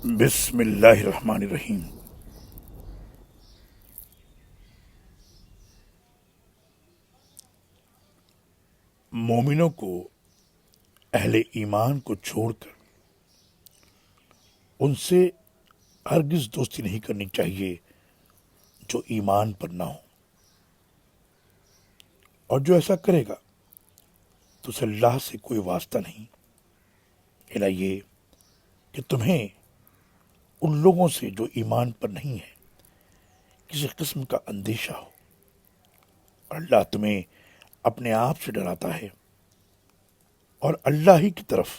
بسم اللہ الرحمن الرحیم۔ مومنوں کو اہل ایمان کو چھوڑ کر ان سے ہرگز دوستی نہیں کرنی چاہیے جو ایمان پر نہ ہو، اور جو ایسا کرے گا تو اسے اللہ سے کوئی واسطہ نہیں، الا یہ کہ تمہیں ان لوگوں سے جو ایمان پر نہیں ہے کسی قسم کا اندیشہ ہو، اور اللہ تمہیں اپنے آپ سے ڈراتا ہے اور اللہ ہی کی طرف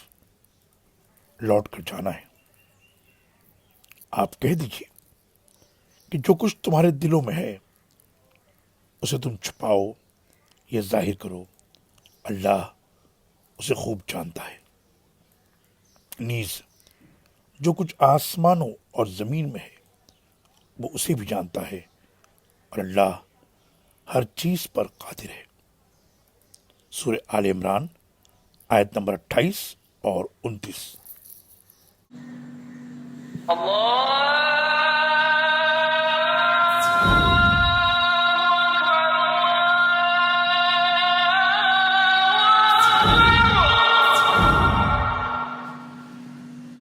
لوٹ کر جانا ہے۔ آپ کہہ دیجئے کہ جو کچھ تمہارے دلوں میں ہے اسے تم چھپاؤ یا ظاہر کرو، اللہ اسے خوب جانتا ہے۔ نیز جو کچھ آسمانوں اور زمین میں ہے وہ اسے بھی جانتا ہے، اور اللہ ہر چیز پر قادر ہے۔ سورہ آل عمران آیت نمبر 28 اور 29۔ اللہ